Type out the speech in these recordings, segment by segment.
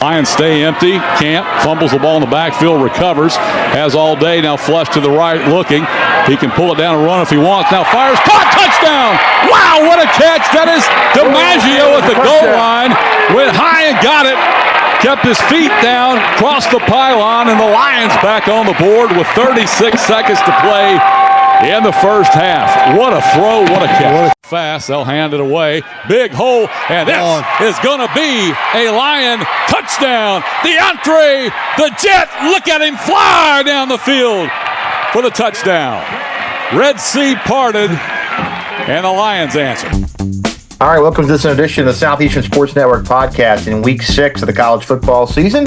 Lions stay empty. Camp fumbles the ball in the backfield, recovers, has all day, now flush to the right looking. He can pull it down and run if he wants. Now fires, caught, touchdown! Wow, what a catch! That is DiMaggio at the goal line. Went high and got it. Kept his feet down, crossed the pylon, and the Lions back on the board with 36 seconds to play in the first half. What a throw, what a catch. Fast, they'll hand it away. Big hole, and this is going to be a Lion touchdown. DeAndre, the Jet, look at him fly down the field for the touchdown. Red Sea parted, and the Lions answer. All right, welcome to this edition of the Southeastern Sports Network podcast in week 6 of the college football season.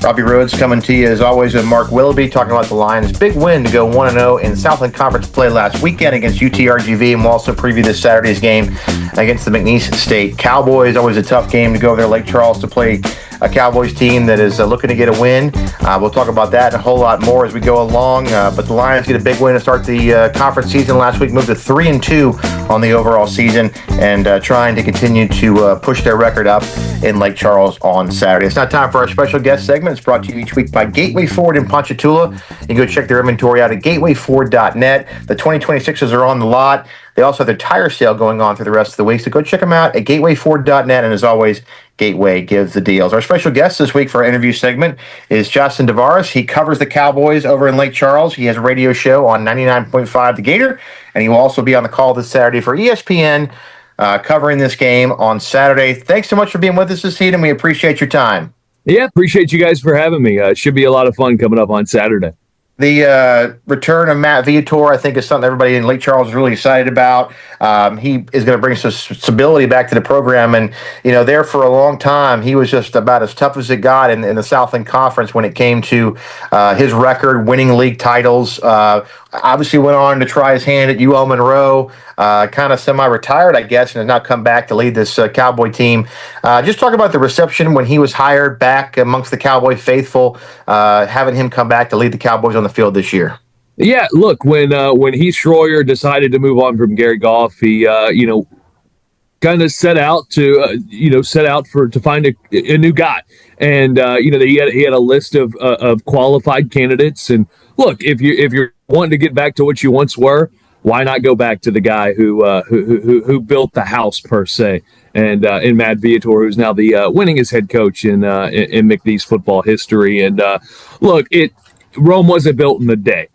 Robbie Rhodes coming to you as always with Mark Willoughby talking about the Lions' big win to go 1-0 in Southland Conference play last weekend against UTRGV, and we'll also preview this Saturday's game against the McNeese State Cowboys. Always a tough game to go over there, Lake Charles, to play a Cowboys team that is looking to get a win. We'll talk about that and a whole lot more as we go along. But the Lions get a big win to start the conference season last week, moved to 3-2 on the overall season, and trying to continue to push their record up in Lake Charles on Saturday. It's now time for our special guest segment. It's brought to you each week by Gateway Ford in Ponchatoula. You can go check their inventory out at gatewayford.net. The 2026s are on the lot. They also have their tire sale going on through the rest of the week, so go check them out at gatewayford.net. And as always, Gateway gives the deals. Our special guest this week for our interview segment is Justin Tavares. He covers the Cowboys over in Lake Charles. He has a radio show on 99.5 The Gator, and he will also be on the call this Saturday for ESPN covering this game on Saturday. Thanks so much for being with us this evening. We appreciate your time. Yeah, appreciate you guys for having me. It should be a lot of fun coming up on Saturday. The return of Matt Viator, I think, is something everybody in Lake Charles is really excited about. He is going to bring some stability back to the program. And, there for a long time, he was just about as tough as it got in the Southland Conference when it came to his record, winning league titles. Obviously went on to try his hand at UL Monroe, kind of semi-retired, I guess, and has now come back to lead this Cowboy team. Just talk about the reception when he was hired back amongst the Cowboy faithful, having him come back to lead the Cowboys on the field this year. Yeah, look, when Heath Schroyer decided to move on from Gary Goff, he kind of set out to find a new guy, and he had a list of qualified candidates. And look, if you're wanting to get back to what you once were, why not go back to the guy who built the house per se, and in Matt Viator, who's now the winningest head coach in McNeese football history. And look, Rome wasn't built in a day.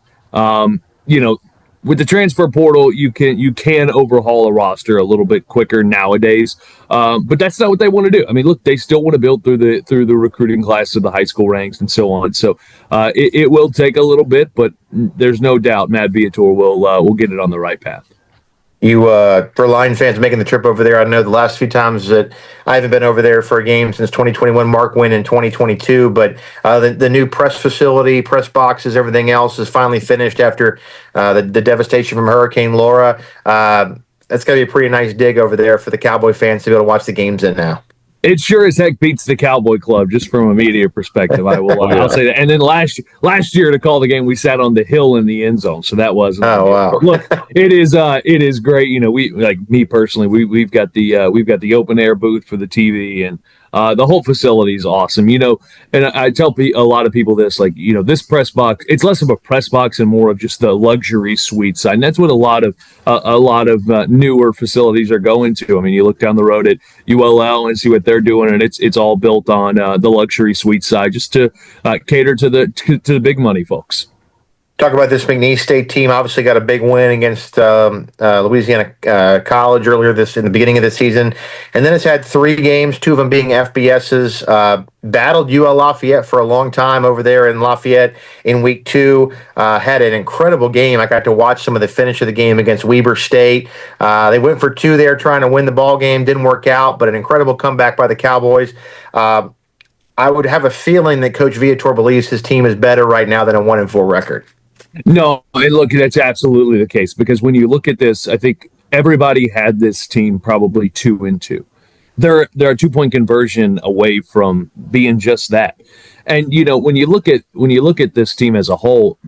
With the transfer portal, you can overhaul a roster a little bit quicker nowadays, but that's not what they want to do. I mean, look, they still want to build through the recruiting class of the high school ranks and so on. So it will take a little bit, but there's no doubt Matt Viator will get it on the right path. You, for Lion fans making the trip over there, I know the last few times that I haven't been over there for a game since 2021, Mark went in 2022, but the new press facility, press boxes, everything else is finally finished after the devastation from Hurricane Laura. That's got to be a pretty nice dig over there for the Cowboy fans to be able to watch the games in now. It sure as heck beats the Cowboy Club, just from a media perspective. I'll say that. And then last year to call the game, we sat on the hill in the end zone, so that wasn't. Oh wow! But look, it is great. We, like me personally, we've got the open air booth for the TV, and the whole facility is awesome. And I tell a lot of people this, this press box, it's less of a press box and more of just the luxury suite side. And that's what a lot of newer facilities are going to. I mean, you look down the road at ULL and see what they're doing, and it's all built on the luxury suite side, just to cater to the big money folks. Talk about this McNeese State team. Obviously got a big win against Louisiana College earlier in the beginning of the season. And then it's had 3 games, 2 of them being FBSs. Battled UL Lafayette for a long time over there in Lafayette in week 2. Had an incredible game. I got to watch some of the finish of the game against Weber State. They went for 2 there trying to win the ball game. Didn't work out, but an incredible comeback by the Cowboys. I would have a feeling that Coach Viator believes his team is better right now than a 1-4 record. No, and look, that's absolutely the case, because when you look at this, I think everybody had this team probably 2-2. They're a 2-point conversion away from being just that. And when you look at this team as a whole,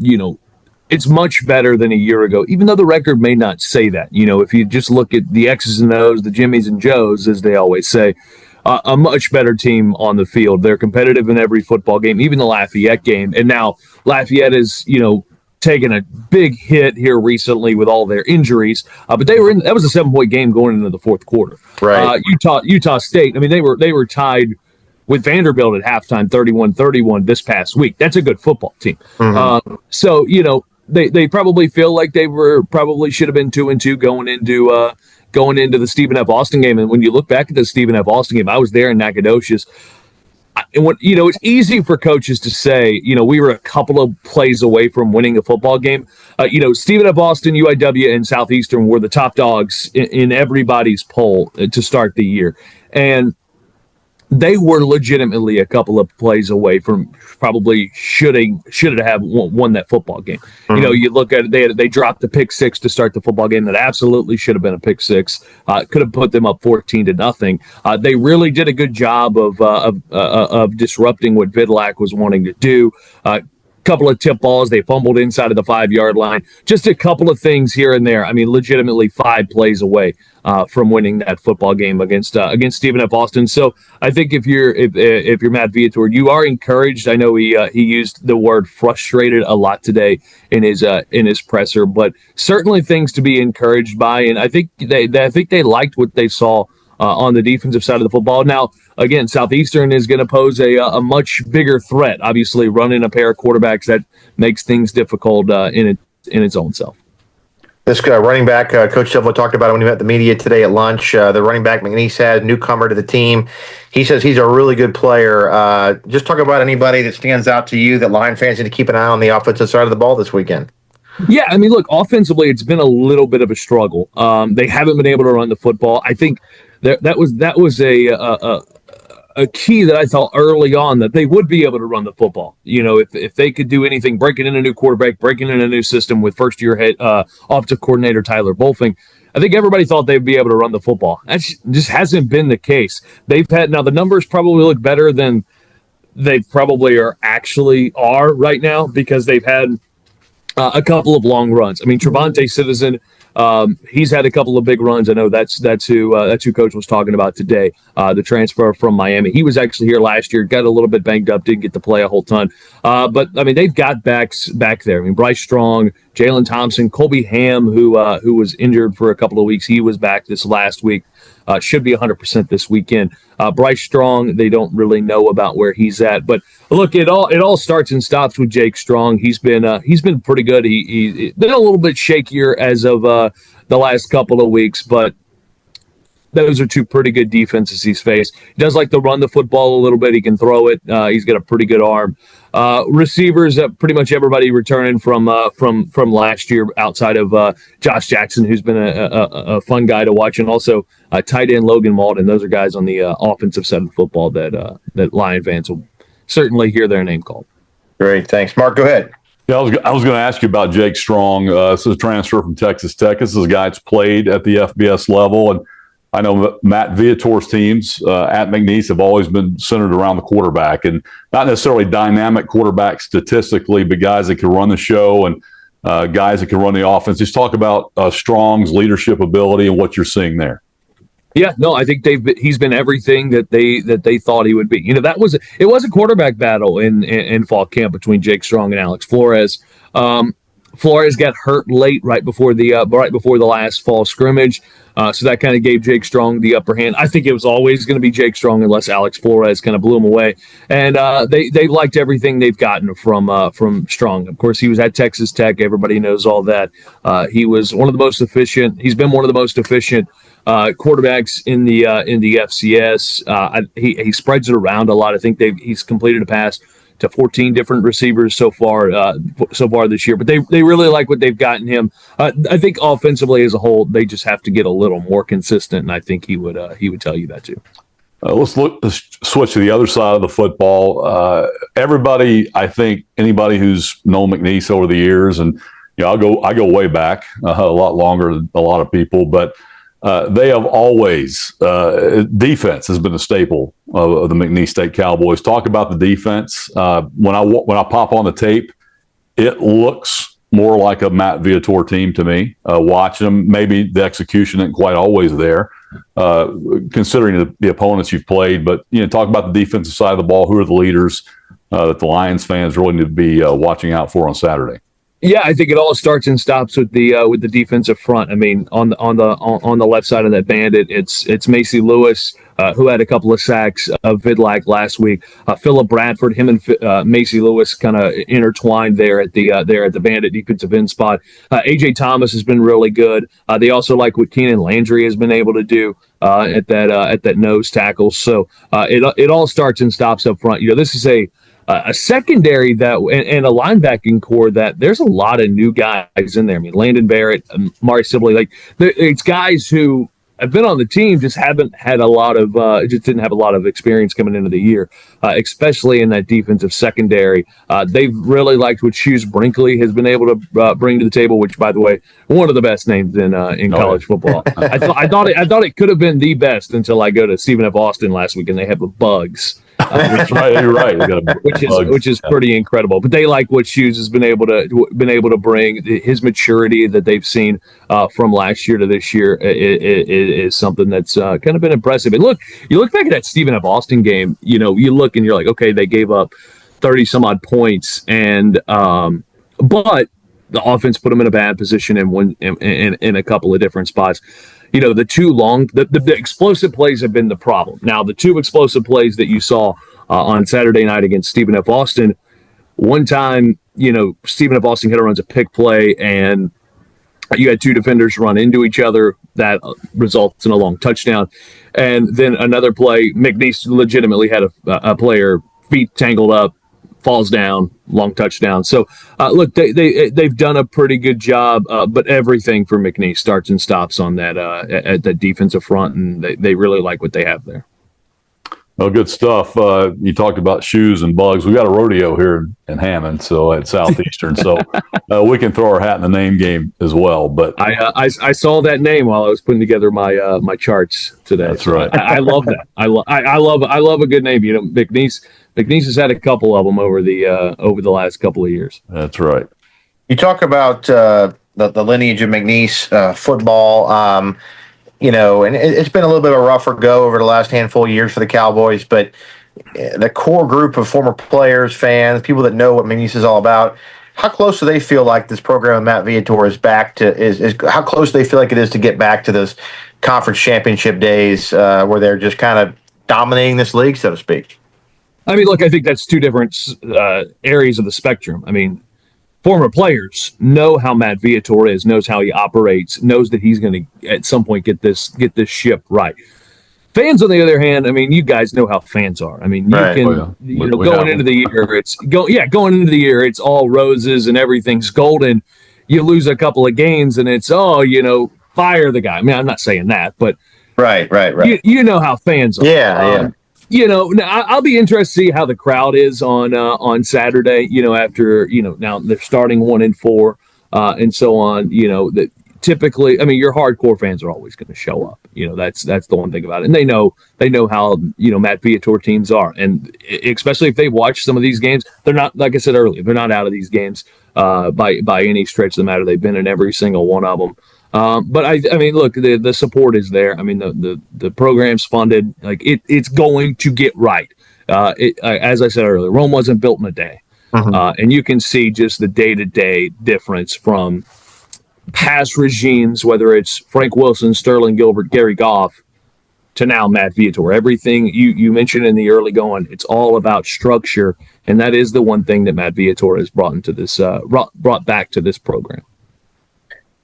it's much better than a year ago, even though the record may not say that. If you just look at the X's and O's, the Jimmies and Joes, as they always say, a much better team on the field. They're competitive in every football game, even the Lafayette game. And now Lafayette is, taken a big hit here recently with all their injuries. But that was a 7-point game going into the fourth quarter. Right. Utah State, I mean, they were tied with Vanderbilt at halftime 31-31 this past week. That's a good football team. Mm-hmm. So, they probably feel like they probably should have been 2-2 going into the Stephen F. Austin game. And when you look back at the Stephen F. Austin game, I was there in Nacogdoches. And it's easy for coaches to say, we were a couple of plays away from winning a football game. Stephen F. Austin, UIW, and Southeastern were the top dogs in everybody's poll to start the year. And they were legitimately a couple of plays away from probably should have won that football game. Mm-hmm. You look at it, they dropped the pick six to start the football game that absolutely should have been a pick six. Could have put them up 14-0. They really did a good job of disrupting what Vidlac was wanting to do. Couple of tip balls, they fumbled inside of the 5-yard line. Just a couple of things here and there. I mean, legitimately 5 plays away from winning that football game against Stephen F. Austin. So I think if you're Matt Viator, you are encouraged. I know he used the word frustrated a lot today in his presser, but certainly things to be encouraged by. And I think they liked what they saw on the defensive side of the football. Now, again, Southeastern is going to pose a much bigger threat. Obviously, running a pair of quarterbacks, that makes things difficult in its own self. This running back, Coach Silva talked about it when he met the media today at lunch. The running back McNeese had, newcomer to the team. He says he's a really good player. Just talk about anybody that stands out to you that Lion fans need to keep an eye on the offensive side of the ball this weekend. Yeah, I mean, look, offensively, it's been a little bit of a struggle. They haven't been able to run the football. I think that was a key that I thought early on that they would be able to run the football. If they could do anything, breaking in a new quarterback, breaking in a new system with first-year head offensive coordinator Tyler Bolfing, I think everybody thought they'd be able to run the football. That just hasn't been the case. Now the numbers probably look better than they probably are right now because they've had a couple of long runs. I mean, Trevante Citizen, he's had a couple of big runs. I know that's who Coach was talking about today. The transfer from Miami. He was actually here last year. Got a little bit banged up. Didn't get to play a whole ton. But I mean, they've got backs back there. I mean, Bryce Strong, Jalen Thompson, Colby Ham, who was injured for a couple of weeks. He was back this last week. Should be 100% this weekend. Bryce Strong, they don't really know about where he's at, but look, it all starts and stops with Jake Strong. He's been pretty good. He's been a little bit shakier as of the last couple of weeks, but those are two pretty good defenses he's faced. He does like to run the football a little bit. He can throw it. He's got a pretty good arm. Receivers, pretty much everybody returning from last year outside of Josh Jackson, who's been a fun guy to watch, and also tight end Logan Malden. Those are guys on the offensive side of the football that Lion fans will certainly hear their name called. Great, thanks, Mark. Go ahead. Yeah, I was going to ask you about Jake Strong. This is a transfer from Texas Tech. This is a guy that's played at the FBS level, and I know Matt Viator's teams at McNeese have always been centered around the quarterback, and not necessarily dynamic quarterbacks statistically, but guys that can run the show and guys that can run the offense. Just talk about Strong's leadership ability and what you're seeing there. Yeah, no, I think he's been everything that they thought he would be. It was a quarterback battle in fall camp between Jake Strong and Alex Flores. Flores got hurt late right before the last fall scrimmage. So that kind of gave Jake Strong the upper hand. I think it was always going to be Jake Strong unless Alex Flores kind of blew him away. And they liked everything they've gotten from Strong. Of course, he was at Texas Tech. Everybody knows all that. He was one of the most efficient. He's been one of the most efficient quarterbacks in the FCS. He spreads it around a lot. I think he's completed a pass to 14 different receivers so far this year, but they really like what they've gotten him. I think offensively as a whole, they just have to get a little more consistent, and I think he would tell you that too. Let's switch to the other side of the football. Everybody, I think anybody who's known McNeese over the years, and I go way back, a lot longer than a lot of people, but they have always defense has been a staple of the McNeese State Cowboys. Talk about the defense. When I pop on the tape, it looks more like a Matt Viator team to me. Watching them, maybe the execution isn't quite always there, considering the opponents you've played. But talk about the defensive side of the ball. Who are the leaders that the Lions fans really need to be watching out for on Saturday? Yeah, I think it all starts and stops with the defensive front. I mean, on the left side of that bandit, it's Macy Lewis, who had a couple of sacks of Vidlac last week. Philip Bradford, him and Macy Lewis kind of intertwined there at the bandit defensive end spot. AJ Thomas has been really good. They also like what Keenan Landry has been able to do at that nose tackle. So it all starts and stops up front. This is a secondary and a linebacking core that there's a lot of new guys in there. I mean, Landon Barrett, Mari Sibley, it's guys who have been on the team, just haven't had just didn't have a lot of experience coming into the year, especially in that defensive secondary. They've really liked what Hughes Brinkley has been able to bring to the table, which, by the way, one of the best names in college football. I thought it could have been the best until I go to Stephen F. Austin last week and they have the Bugs. That's right. You're right. Which is pretty incredible. But they like what Hughes has been able to bring. His maturity that they've seen from last year to this year is something that's kind of been impressive. And you look back at that Stephen F. Austin game. You look and you're like, okay, they gave up 30 some odd points, and but the offense put them in a bad position in a couple of different spots. The explosive plays have been the problem. Now, the two explosive plays that you saw on Saturday night against Stephen F. Austin, one time, Stephen F. Austin runs a pick play, and you had two defenders run into each other. That results in a long touchdown. And then another play, McNeese legitimately had a player feet tangled up, falls down, long touchdown. So, they've done a pretty good job, but everything for McNeese starts and stops on that at the defensive front, and they really like what they have there. Well, good stuff. You talked about shoes and bugs. We got a rodeo here in Hammond, so at Southeastern, so we can throw our hat in the name game as well. But I saw that name while I was putting together my charts today. That's right. I love that. I love a good name. McNeese has had a couple of them over the last couple of years. That's right. You talk about the lineage of McNeese football, and it's been a little bit of a rougher go over the last handful of years for the Cowboys, but the core group of former players, fans, people that know what McNeese is all about, how close do they feel like this program of Matt Viator is back to is how close do they feel like it is to get back to those conference championship days where they're just kind of dominating this league, so to speak? I mean, look, I think that's two different areas of the spectrum. I mean, former players know how Matt Viator is, knows how he operates, knows that he's going to at some point get this ship right. Fans, on the other hand, I mean, you guys know how fans are. I mean, going into the year, it's all roses and everything's golden. You lose a couple of games and it's fire the guy. I mean, I'm not saying that, but right. You know how fans are. Yeah. I'll be interested to see how the crowd is on Saturday. After now they're starting 1-4 and so on. That typically, I mean, your hardcore fans are always going to show up. That's the one thing about it, and they know how Matt Viator teams are, and especially if they watch some of these games, they're not, like I said earlier, they're not out of these games by any stretch of the matter. They've been in every single one of them. But I mean, look, the support is there. I mean, the program's funded. Like it's going to get right. As I said earlier, Rome wasn't built in a day, and you can see just the day-to-day difference from past regimes, whether it's Frank Wilson, Sterling Gilbert, Gary Goff, to now Matt Viator. Everything you mentioned in the early going, it's all about structure, and that is the one thing that Matt Viator has brought back to this program.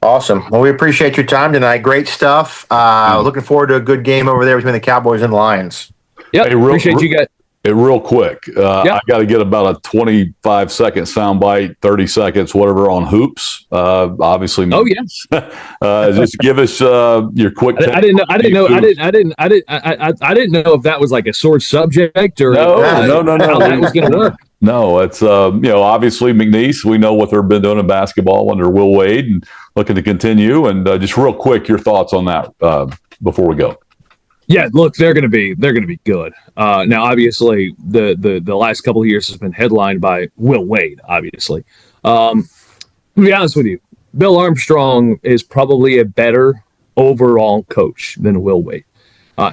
Awesome. Well, we appreciate your time tonight. Great stuff. Looking forward to a good game over there between the Cowboys and the Lions. Yeah, appreciate you guys. Real quick, I got to get about a 25-second soundbite, 30 seconds, whatever, on hoops. Obviously, oh yes. Just give us your quick. I didn't know if that was like a sore subject or no. How that was going to work. No, it's obviously McNeese. We know what they've been doing in basketball under Will Wade, and looking to continue. And just real quick, your thoughts on that before we go. Yeah, look, they're going to be good. Now, obviously, the last couple of years has been headlined by Will Wade. Obviously, to be honest with you, Bill Armstrong is probably a better overall coach than Will Wade.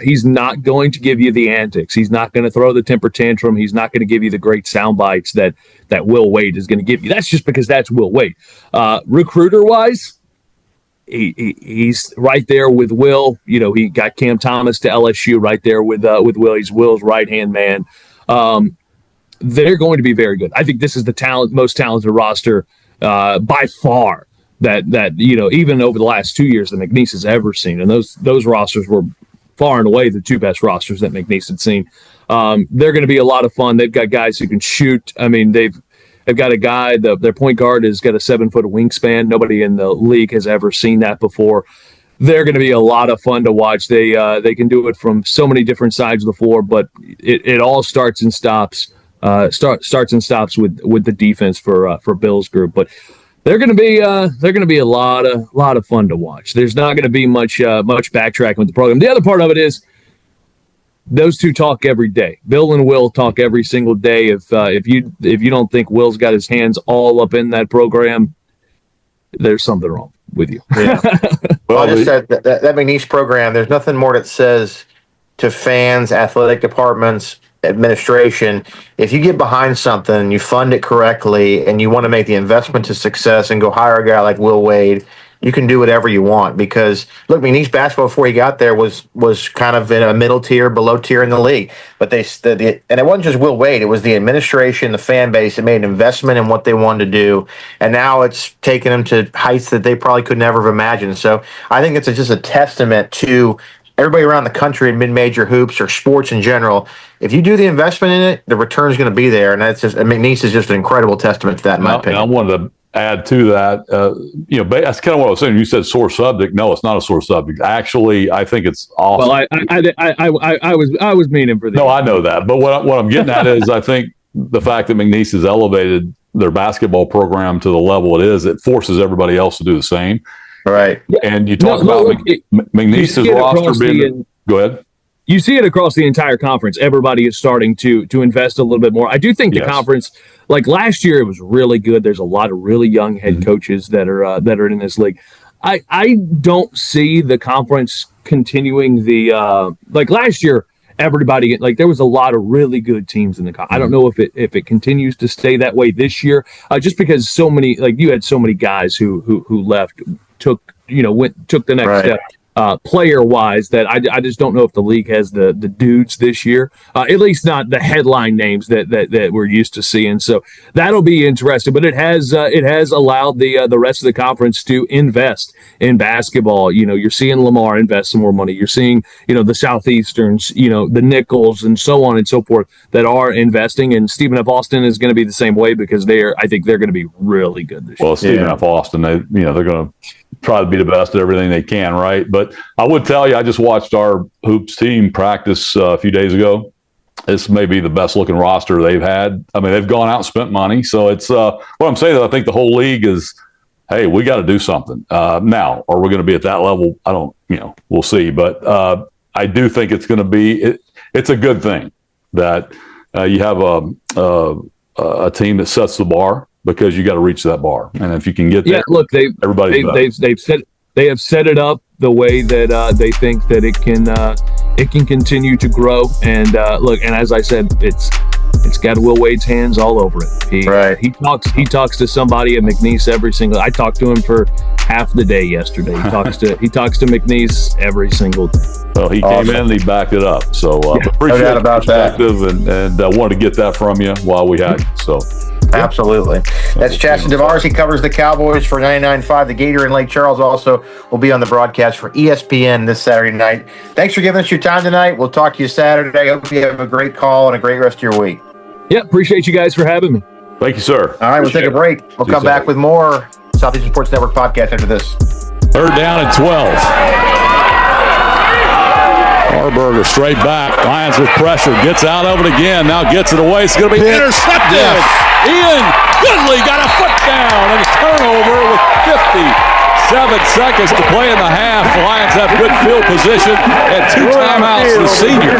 He's not going to give you the antics. He's not going to throw the temper tantrum. He's not going to give you the great sound bites that Will Wade is going to give you. That's just because that's Will Wade. Recruiter-wise, he's right there with Will. You know, he got Cam Thomas to LSU right there with Will. He's Will's right-hand man. They're going to be very good. I think this is the most talented roster by far that you know, even over the last 2 years that McNeese has ever seen. And those rosters were far and away the two best rosters that McNeese had seen. They're going to be a lot of fun. They've got guys who can shoot. I mean, they've got a guy, their point guard has got a 7-foot wingspan. Nobody in the league has ever seen that before. They're going to be a lot of fun to watch. They can do it from so many different sides of the floor, but it all starts and stops with the defense for Bill's group. But they're going to be a lot of fun to watch. There's not going to be much backtracking with the program. The other part of it is those two talk every day. Bill and Will talk every single day. If you don't think Will's got his hands all up in that program, there's something wrong with you. Yeah. Well, I just said that McNeese program. There's nothing more that says to fans, athletic departments, administration, if you get behind something, you fund it correctly, and you want to make the investment to success and go hire a guy like Will Wade, you can do whatever you want. Because look, McNeese basketball before he got there was kind of in a middle tier, below tier in the league. But and it wasn't just Will Wade; it was the administration, the fan base that made an investment in what they wanted to do, and now it's taken them to heights that they probably could never have imagined. So I think it's just a testament to everybody around the country in mid-major hoops or sports in general. If you do the investment in it, the return is going to be there, and McNeese is just an incredible testament to that, in my opinion. I wanted to add to that. That's kind of what I was saying. You said sore subject. No, it's not a sore subject. Actually, I think it's awesome. Well, I was meaning for the. No, I know that, but what I'm getting at is I think the fact that McNeese has elevated their basketball program to the level it is, it forces everybody else to do the same. Right. And you talk about McNeese's roster being. Go ahead. You see it across the entire conference. Everybody is starting to invest a little bit more. I do think the conference, like last year, it was really good. There's a lot of really young head coaches that are in this league. I don't see the conference continuing the like last year. Everybody, like, there was a lot of really good teams in the conference. I don't know if it continues to stay that way this year, just because so many, like, you had so many guys who left, took the next step. Player wise, that I just don't know if the league has the dudes this year, at least not the headline names that we're used to seeing. So that'll be interesting. But it has allowed the rest of the conference to invest in basketball. You know, you're seeing Lamar invest some more money. You're seeing the Southeasterns, the Nichols, and so on and so forth that are investing. And Stephen F. Austin is going to be the same way because I think they're going to be really good this year. Well, Stephen F. Austin, they're going to try to be the best at everything they can, right? But I would tell you, I just watched our hoops team practice a few days ago. This may be the best looking roster they've had. I mean, they've gone out and spent money. So it's what I'm saying is I think the whole league is, hey, we got to do something. Now, are we going to be at that level? I don't, we'll see. But I do think it's going to be, it's a good thing that you have a team that sets the bar, because you got to reach that bar, and if you can get there, look, they've set it up the way that they think that it can continue to grow. And and as I said, it's got Will Wade's hands all over it. He talks to somebody at McNeese every single. I talked to him for half the day yesterday. He talks to McNeese every single day. Well, he came in and he backed it up. So appreciate the perspective, and wanted to get that from you while we had you. So. Absolutely. That's Chaston DeVars. He covers the Cowboys for 99.5. The Gator in Lake Charles also will be on the broadcast for ESPN this Saturday night. Thanks for giving us your time tonight. We'll talk to you Saturday. Hope you have a great call and a great rest of your week. Yeah, appreciate you guys for having me. Thank you, sir. All right, we'll take a break. We'll come back with more Southeastern Sports Network podcast after this. Third down and 12. Harburger straight back. Lions with pressure. Gets out of it again. Now gets it away. It's going to be intercepted. Yes. Ian Goodley got a foot down and a turnover with 57 seconds to play in the half. The Lions have good field position and 2 timeouts. The senior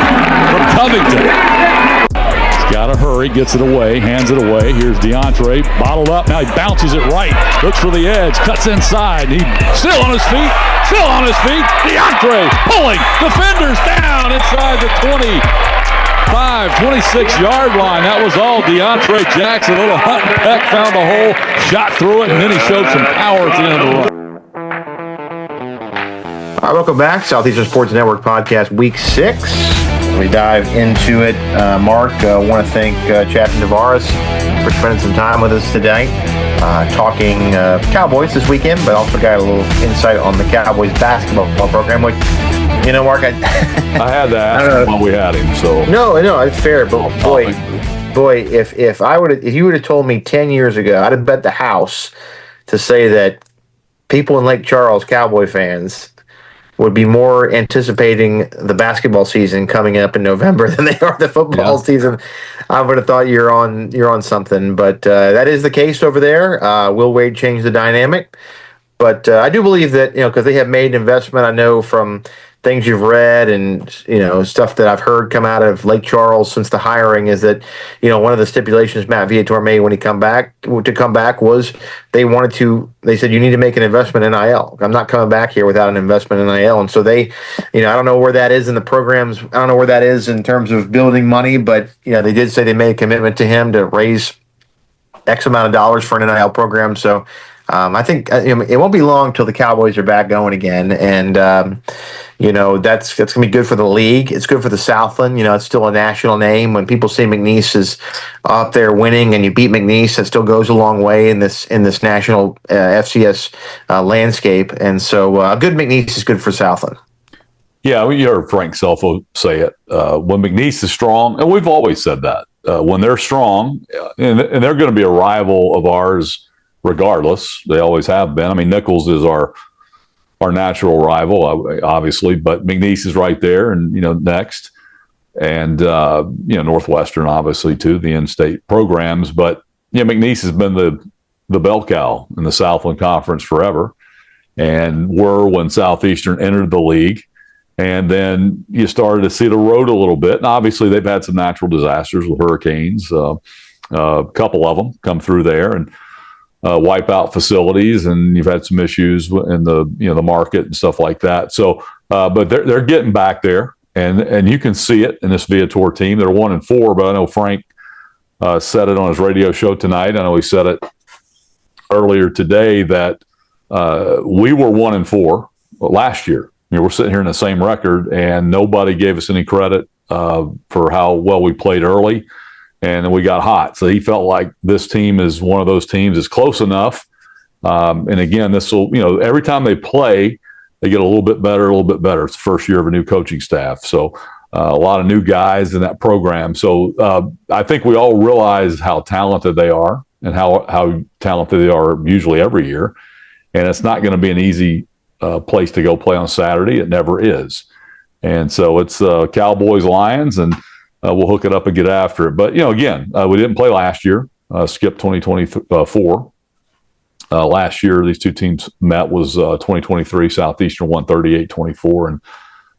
from Covington. He's got to hurry. Murray gets it away, hands it away. Here's DeAndre, bottled up. Now he bounces it right, looks for the edge, cuts inside. He still on his feet. DeAndre pulling, defenders down inside the 26-yard line. That was all DeAndre Jackson. A little hunt and peck, found the hole, shot through it, and then he showed some power at the end of the run. All right, welcome back. Southeastern Sports Network Podcast, Week 6. We dive into it. Mark, I want to thank Chapman Tavares for spending some time with us today, talking Cowboys this weekend, but also got a little insight on the Cowboys basketball program, which, you know, Mark, I had to ask him when we had him. So no, it's fair, but boy, if you would have told me 10 years ago, I'd have bet the house to say that people in Lake Charles, Cowboy fans, would be more anticipating the basketball season coming up in November than they are the football season. I would have thought you're on something, but that is the case over there. Will Wade change the dynamic? But I do believe that, because they have made an investment. I know from things you've read and, stuff that I've heard come out of Lake Charles since the hiring is that, one of the stipulations Matt Viator made when he come back was they said, you need to make an investment in NIL. I'm not coming back here without an investment in NIL. And so they, I don't know where that is in the programs. I don't know where that is in terms of building money, but, they did say they made a commitment to him to raise X amount of dollars for an NIL program. So I think it won't be long till the Cowboys are back going again. And, that's going to be good for the league. It's good for the Southland. It's still a national name. When people see McNeese is up there winning and you beat McNeese, that still goes a long way in this national FCS landscape. And so a good McNeese is good for Southland. Yeah, you heard Frank Selfo say it. When McNeese is strong, and we've always said that, when they're strong, and they're going to be a rival of ours regardless. They always have been. I mean, Nichols is our natural rival, obviously, but McNeese is right there, and next, and Northwestern, obviously, too, the in-state programs. But McNeese has been the bell cow in the Southland Conference forever, and were when Southeastern entered the league, and then you started to see the road a little bit. And obviously, they've had some natural disasters with hurricanes, a couple of them come through there, and wipe out facilities, and you've had some issues in the the market and stuff like that. So, but they're getting back there, and you can see it in this Viator team. They're 1-4, but I know Frank said it on his radio show tonight. I know he said it earlier today that we were 1-4 last year. We're sitting here in the same record, and nobody gave us any credit for how well we played early. And then we got hot. So he felt like this team is one of those teams that's close enough. And again, this will, every time they play, they get a little bit better. It's the first year of a new coaching staff. So a lot of new guys in that program. So I think we all realize how talented they are and how talented they are usually every year. And it's not going to be an easy place to go play on Saturday. It never is. And so it's Cowboys, Lions, and we'll hook it up and get after it. But, again, we didn't play last year, skipped 2024. Last year, these two teams met was 2023. Southeastern won 38-24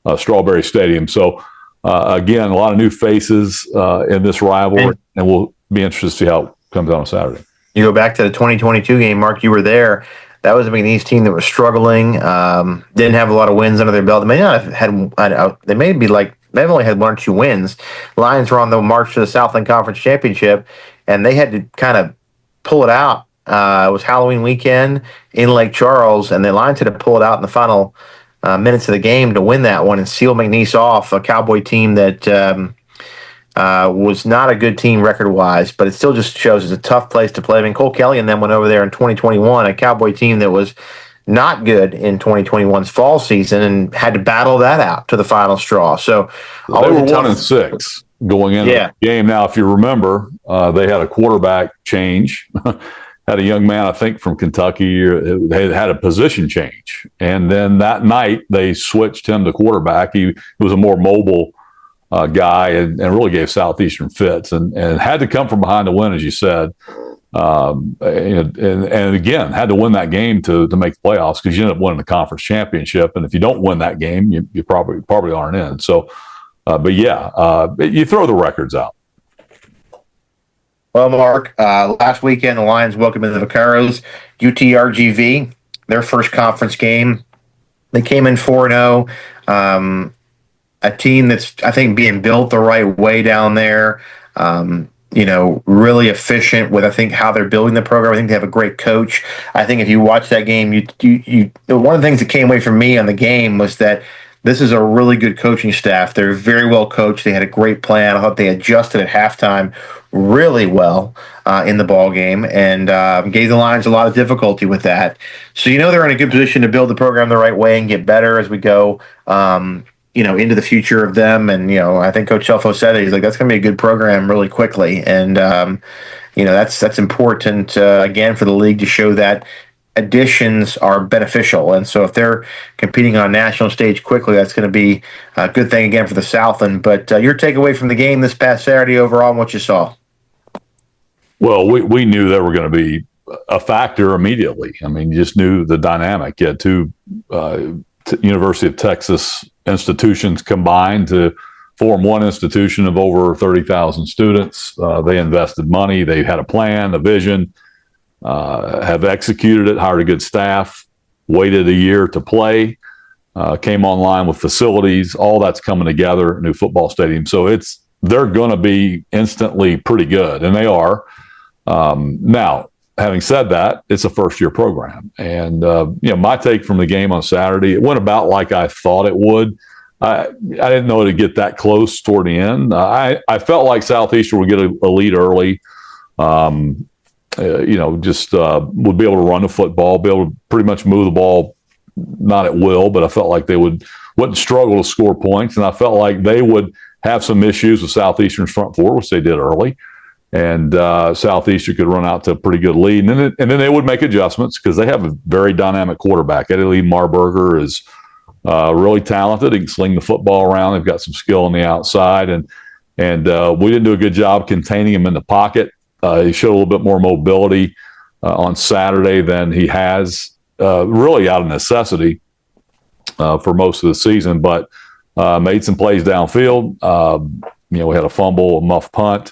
in Strawberry Stadium. So, again, a lot of new faces in this rivalry, and we'll be interested to see how it comes out on Saturday. You go back to the 2022 game, Mark, you were there. That was a McNeese team that was struggling, didn't have a lot of wins under their belt. They may not have had, they've only had 1 or 2 wins. Lions were on the march to the Southland Conference Championship, and they had to kind of pull it out. It was Halloween weekend in Lake Charles, and the Lions had to pull it out in the final minutes of the game to win that one and seal McNeese off, a Cowboy team that was not a good team record-wise, but it still just shows it's a tough place to play. I mean, Cole Kelly and them went over there in 2021, a Cowboy team that was not good in 2021's fall season and had to battle that out to the final straw. So they were 1-6 going into the game. Now, if you remember, they had a quarterback change, had a young man, I think, from Kentucky. They had a position change. And then that night, they switched him to quarterback. He was a more mobile guy and really gave Southeastern fits and had to come from behind to win, as you said. And again, had to win that game to make the playoffs because you end up winning the conference championship. And if you don't win that game, you probably aren't in. So, you throw the records out. Well, Mark, last weekend the Lions welcomed in the Vaqueros, UTRGV, their first conference game. They came in 4-0. A team that's, I think, being built the right way down there. Really efficient with, I think, how they're building the program. I think they have a great coach. I think if you watch that game, you one of the things that came away from me on the game was that this is a really good coaching staff. They're very well coached. They had a great plan. I thought they adjusted at halftime really well in the ball game and gave the Lions a lot of difficulty with that. So they're in a good position to build the program the right way and get better as we go. Into the future of them. And, I think Coach Shelfo said it. He's like, that's going to be a good program really quickly. And, that's important, again, for the league to show that additions are beneficial. And so if they're competing on a national stage quickly, that's going to be a good thing, again, for the Southland. But your takeaway from the game this past Saturday overall and what you saw? Well, we knew they were going to be a factor immediately. I mean, you just knew the dynamic. You had two University of Texas institutions combined to form one institution of over 30,000 students. They invested money. They had a plan, a vision, have executed it, hired a good staff, waited a year to play, came online with facilities. All that's coming together, new football stadium. So they're going to be instantly pretty good, and they are. Now, having said that, it's a first-year program. And, my take from the game on Saturday, it went about like I thought it would. I didn't know it'd get that close toward the end. I felt like Southeastern would get a lead early, would be able to run the football, be able to pretty much move the ball, not at will, but I felt like they wouldn't struggle to score points. And I felt like they would have some issues with Southeastern's front four, which they did early. And Southeastern could run out to a pretty good lead. And then they would make adjustments because they have a very dynamic quarterback. Eddie Lee Marburger is really talented. He can sling the football around. They've got some skill on the outside. And we didn't do a good job containing him in the pocket. He showed a little bit more mobility on Saturday than he has, really out of necessity for most of the season, but made some plays downfield. We had a fumble, a muff punt.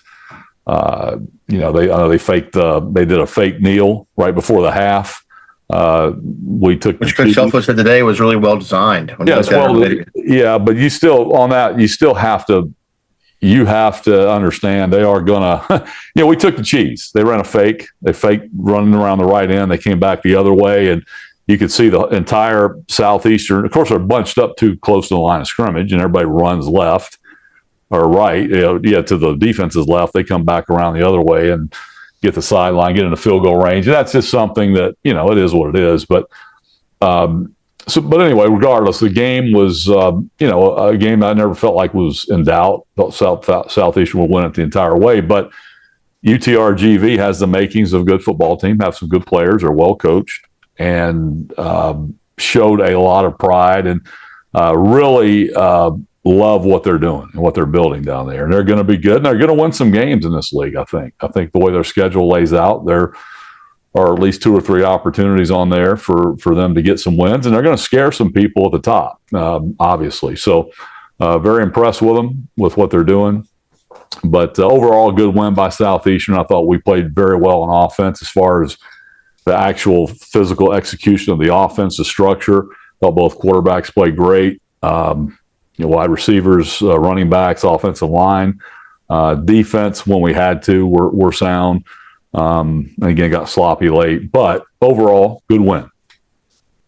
They faked. They did a fake kneel right before the half. We took which Coach Shelfo said today was really well designed. But you still have to. You have to understand they are gonna. We took the cheese. They ran a fake. They faked running around the right end. They came back the other way, and you could see the entire Southeastern. Of course, they're bunched up too close to the line of scrimmage, and everybody runs left or right, to the defense's left. They come back around the other way and get the sideline, get in the field goal range. And that's just something that, it is what it is. But but anyway, regardless, the game was, a game I never felt like was in doubt. Felt Southeastern would win it the entire way. But UTRGV has the makings of a good football team, have some good players, are well coached, and showed a lot of pride and really love what they're doing and what they're building down there. And they're going to be good, and they're going to win some games in this league, I think. I think the way their schedule lays out, there are at least 2 or 3 opportunities on there for them to get some wins, and they're going to scare some people at the top, obviously. So very impressed with them, with what they're doing. But overall, a good win by Southeastern. I thought we played very well on offense as far as the actual physical execution of the offense, the structure. Thought both quarterbacks played great. Wide receivers, running backs, offensive line, defense when we had to were sound. And again, got sloppy late, but overall, good win.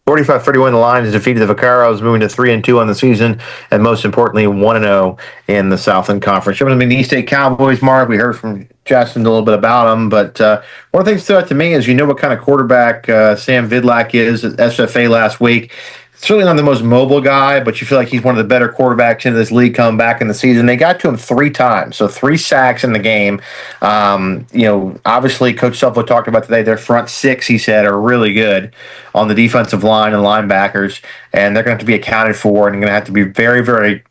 45-31, the Lions defeated the Vaqueros, moving to 3-2 on the season, and most importantly, 1-0 in the Southland Conference. Jumping to the East State Cowboys, Mark. We heard from Justin a little bit about them, but one of the things that stood out to me is what kind of quarterback Sam Vidlak is at SFA last week. Certainly not the most mobile guy, but you feel like he's one of the better quarterbacks in this league coming back in the season. They got to him 3 times, so 3 sacks in the game. Obviously, Coach Shelfo talked about today, their front 6, he said, are really good on the defensive line and linebackers, and they're going to have to be accounted for, and going to have to be very, very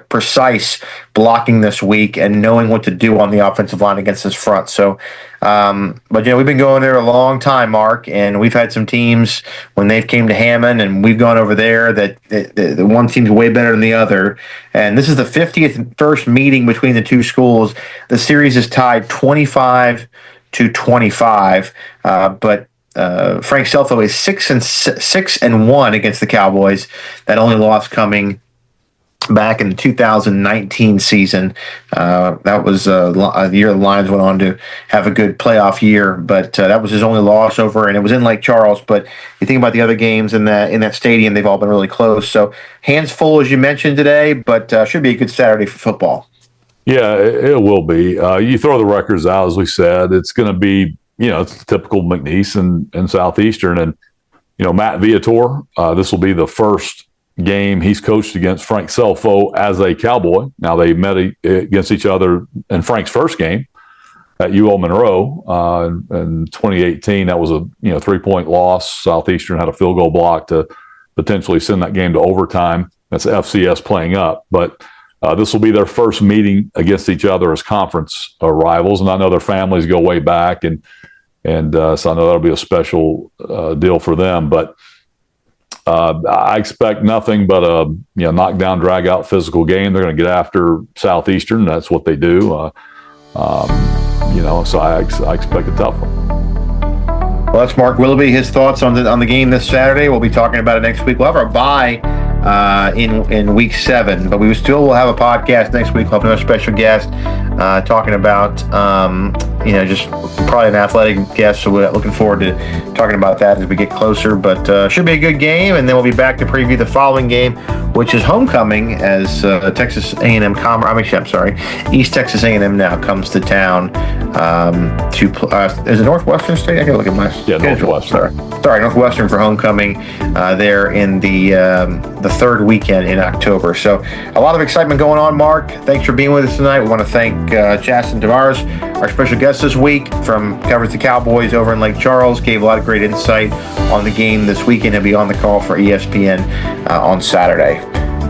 precise blocking this week and knowing what to do on the offensive line against this front. So, but we've been going there a long time, Mark, and we've had some teams when they've came to Hammond and we've gone over there that the one team's way better than the other. And this is the 50th first meeting between the two schools. The series is tied 25-25, but Frank Selfo is 6-1 against the Cowboys. That only loss coming back in the 2019 season. That was the year the Lions went on to have a good playoff year, but that was his only loss over, and it was in Lake Charles. But you think about the other games in that stadium, they've all been really close. So hands full, as you mentioned today, but should be a good Saturday for football. Yeah, it will be. You throw the records out, as we said, it's going to be, it's typical McNeese and Southeastern. And, Matt Viator, this will be the first game he's coached against Frank Selfo as a Cowboy. Now, they met against each other in Frank's first game at UL Monroe in 2018. That was a 3-point loss. Southeastern had a field goal block to potentially send that game to overtime. That's FCS playing up. But this will be their first meeting against each other as conference rivals, and I know their families go way back, and so I know that'll be a special deal for them. But I expect nothing but a knockdown, drag-out physical game. They're going to get after Southeastern. That's what they do. So I expect a tough one. Well, that's Mark Willoughby. His thoughts on the game this Saturday. We'll be talking about it next week. We'll have our bye in week 7, but we will have a podcast next week. We'll have another special guest talking about just probably an athletic guest, so we're looking forward to talking about that as we get closer. But should be a good game, and then we'll be back to preview the following game, which is homecoming, as Texas A&M East Texas A&M now comes to town to is it Northwestern State? I gotta look at my schedule. Northwestern. Sorry, Northwestern for homecoming there in the third weekend in October. So a lot of excitement going on, Mark. Thanks for being with us tonight. We want to thank Chasten Tavares, our special guest this week, covers the Cowboys over in Lake Charles. Gave a lot of great insight on the game this weekend. He'll be on the call for ESPN on Saturday.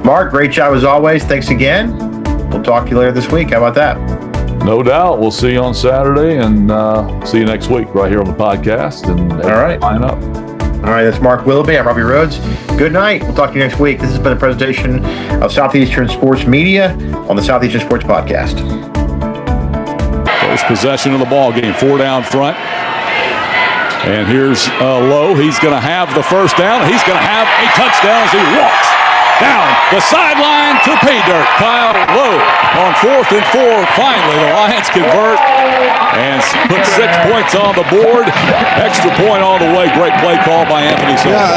Mark, great job as always. Thanks again. We'll talk to you later this week. How about that? No doubt. We'll see you on Saturday, and see you next week right here on the podcast. And all right, line up. All right, that's Mark Willoughby. I'm Robbie Rhodes. Good night. We'll talk to you next week. This has been a presentation of Southeastern Sports Media on the Southeastern Sports Podcast. First possession of the ball game, 4 down front. And here's Lowe. He's going to have the first down. He's going to have a touchdown as he walks down the sideline to pay dirt. Kyle Lowe on 4th and 4. Finally, the Lions convert and put 6 points on the board. Extra point all the way. Great play call by Anthony Silva.